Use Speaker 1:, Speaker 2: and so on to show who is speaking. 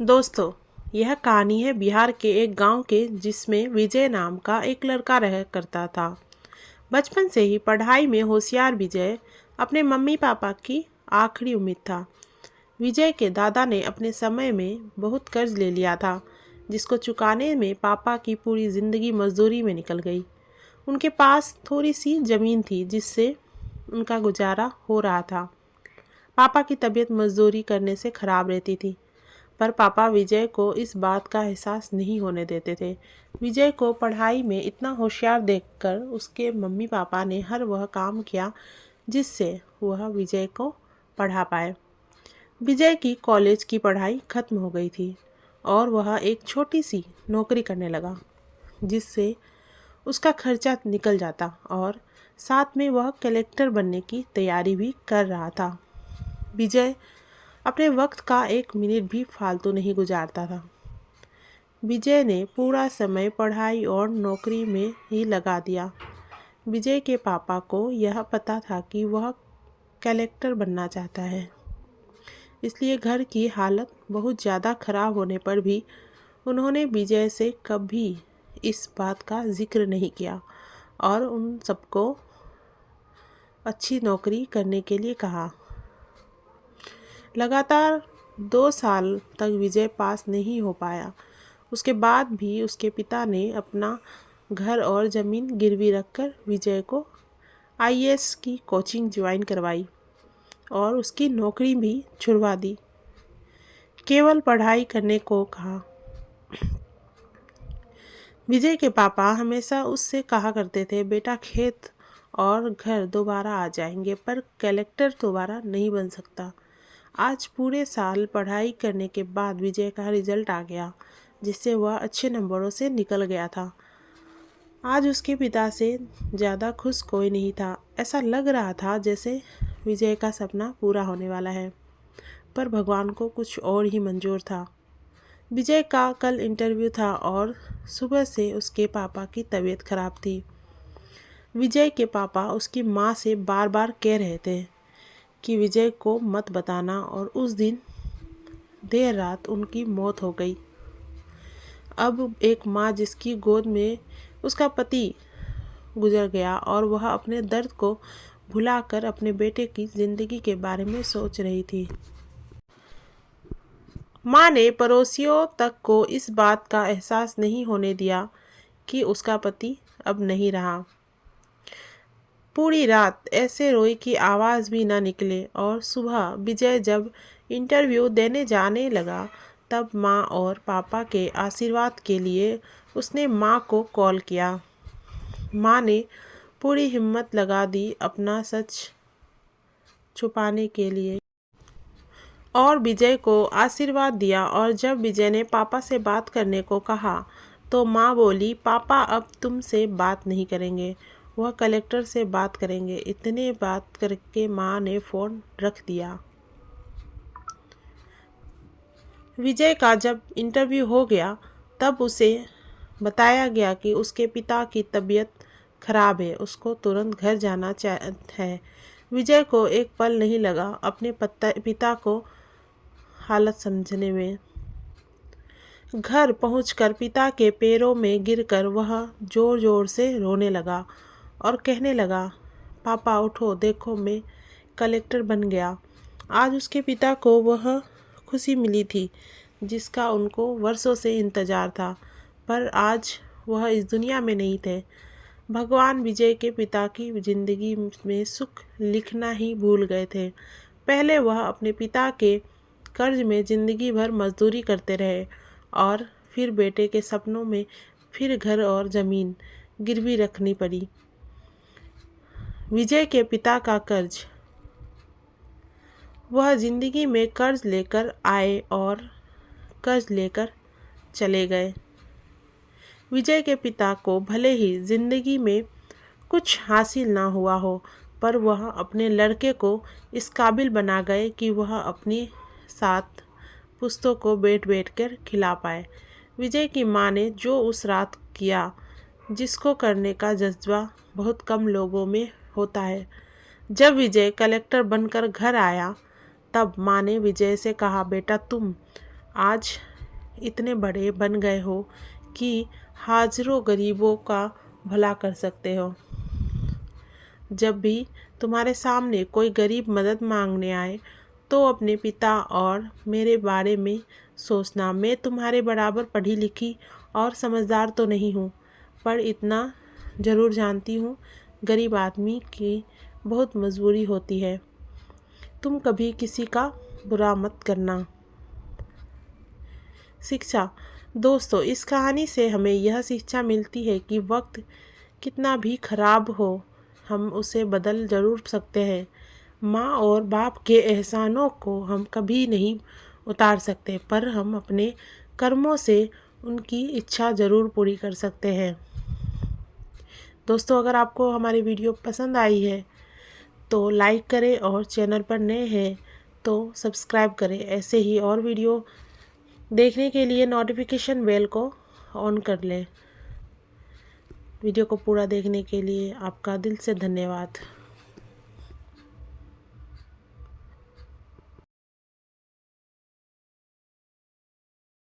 Speaker 1: दोस्तों, यह कहानी है बिहार के एक गांव के जिसमें विजय नाम का एक लड़का रह करता था। बचपन से ही पढ़ाई में होशियार विजय अपने मम्मी पापा की आखिरी उम्मीद था। विजय के दादा ने अपने समय में बहुत कर्ज ले लिया था, जिसको चुकाने में पापा की पूरी ज़िंदगी मजदूरी में निकल गई। उनके पास थोड़ी सी ज़मीन थी जिससे उनका गुजारा हो रहा था। पापा की तबीयत मजदूरी करने से खराब रहती थी, पर पापा विजय को इस बात का एहसास नहीं होने देते थे। विजय को पढ़ाई में इतना होशियार देखकर उसके मम्मी पापा ने हर वह काम किया जिससे वह विजय को पढ़ा पाए। विजय की कॉलेज की पढ़ाई खत्म हो गई थी और वह एक छोटी सी नौकरी करने लगा, जिससे उसका खर्चा निकल जाता और साथ में वह कलेक्टर बनने की तैयारी भी कर रहा था। विजय अपने वक्त का एक मिनट भी फालतू नहीं गुजारता था। विजय ने पूरा समय पढ़ाई और नौकरी में ही लगा दिया। विजय के पापा को यह पता था कि वह कलेक्टर बनना चाहता है, इसलिए घर की हालत बहुत ज़्यादा खराब होने पर भी उन्होंने विजय से कभी इस बात का जिक्र नहीं किया और उन सबको अच्छी नौकरी करने के लिए कहा। लगातार 2 साल तक विजय पास नहीं हो पाया। उसके बाद भी उसके पिता ने अपना घर और ज़मीन गिरवी रखकर विजय को आईएएस की कोचिंग ज्वाइन करवाई और उसकी नौकरी भी छुड़वा दी। केवल पढ़ाई करने को कहा। विजय के पापा हमेशा उससे कहा करते थे, बेटा खेत और घर दोबारा आ जाएंगे, पर कलेक्टर दोबारा नहीं बन सकता। आज पूरे साल पढ़ाई करने के बाद विजय का रिजल्ट आ गया, जिससे वह अच्छे नंबरों से निकल गया था। आज उसके पिता से ज़्यादा खुश कोई नहीं था। ऐसा लग रहा था जैसे विजय का सपना पूरा होने वाला है, पर भगवान को कुछ और ही मंजूर था। विजय का कल इंटरव्यू था और सुबह से उसके पापा की तबीयत खराब थी। विजय के पापा उसकी माँ से बार बार कह रहे थे कि विजय को मत बताना, और उस दिन देर रात उनकी मौत हो गई। अब एक माँ जिसकी गोद में उसका पति गुजर गया और वह अपने दर्द को भुलाकर अपने बेटे की ज़िंदगी के बारे में सोच रही थी। माँ ने पड़ोसियों तक को इस बात का एहसास नहीं होने दिया कि उसका पति अब नहीं रहा। पूरी रात ऐसे रोई कि आवाज़ भी न निकले, और सुबह विजय जब इंटरव्यू देने जाने लगा तब माँ और पापा के आशीर्वाद के लिए उसने माँ को कॉल किया। माँ ने पूरी हिम्मत लगा दी अपना सच छुपाने के लिए और विजय को आशीर्वाद दिया। और जब विजय ने पापा से बात करने को कहा तो माँ बोली, पापा अब तुमसे बात नहीं करेंगे, वह कलेक्टर से बात करेंगे। इतने बात करके माँ ने फ़ोन रख दिया। विजय का जब इंटरव्यू हो गया तब उसे बताया गया कि उसके पिता की तबीयत खराब है, उसको तुरंत घर जाना है। विजय को एक पल नहीं लगा अपने पिता को हालत समझने में। घर पहुंचकर पिता के पैरों में गिरकर वह ज़ोर ज़ोर से रोने लगा और कहने लगा, पापा उठो, देखो मैं कलेक्टर बन गया। आज उसके पिता को वह खुशी मिली थी जिसका उनको वर्षों से इंतज़ार था, पर आज वह इस दुनिया में नहीं थे। भगवान विजय के पिता की ज़िंदगी में सुख लिखना ही भूल गए थे। पहले वह अपने पिता के कर्ज में ज़िंदगी भर मजदूरी करते रहे और फिर बेटे के सपनों में फिर घर और ज़मीन गिरवी रखनी पड़ी। विजय के पिता का कर्ज, वह ज़िंदगी में कर्ज लेकर आए और कर्ज लेकर चले गए। विजय के पिता को भले ही ज़िंदगी में कुछ हासिल ना हुआ हो, पर वह अपने लड़के को इस काबिल बना गए कि वह अपने साथ पुश्तों को बैठ बैठ कर खिला पाए। विजय की माँ ने जो उस रात किया, जिसको करने का जज्बा बहुत कम लोगों में होता है। जब विजय कलेक्टर बनकर घर आया तब माँ ने विजय से कहा, बेटा तुम आज इतने बड़े बन गए हो कि हाज़रों गरीबों का भला कर सकते हो। जब भी तुम्हारे सामने कोई गरीब मदद मांगने आए तो अपने पिता और मेरे बारे में सोचना। मैं तुम्हारे बराबर पढ़ी लिखी और समझदार तो नहीं हूँ, पर इतना ज़रूर जानती हूँ, गरीब आदमी की बहुत मजबूरी होती है। तुम कभी किसी का बुरा मत करना। शिक्षा। दोस्तों, इस कहानी से हमें यह शिक्षा मिलती है कि वक्त कितना भी खराब हो, हम उसे बदल ज़रूर सकते हैं। माँ और बाप के एहसानों को हम कभी नहीं उतार सकते, पर हम अपने कर्मों से उनकी इच्छा ज़रूर पूरी कर सकते हैं। दोस्तों, अगर आपको हमारी वीडियो पसंद आई है तो लाइक करें और चैनल पर नए हैं तो सब्सक्राइब करें। ऐसे ही और वीडियो देखने के लिए नोटिफिकेशन बेल को ऑन कर लें। वीडियो को पूरा देखने के लिए आपका दिल से धन्यवाद।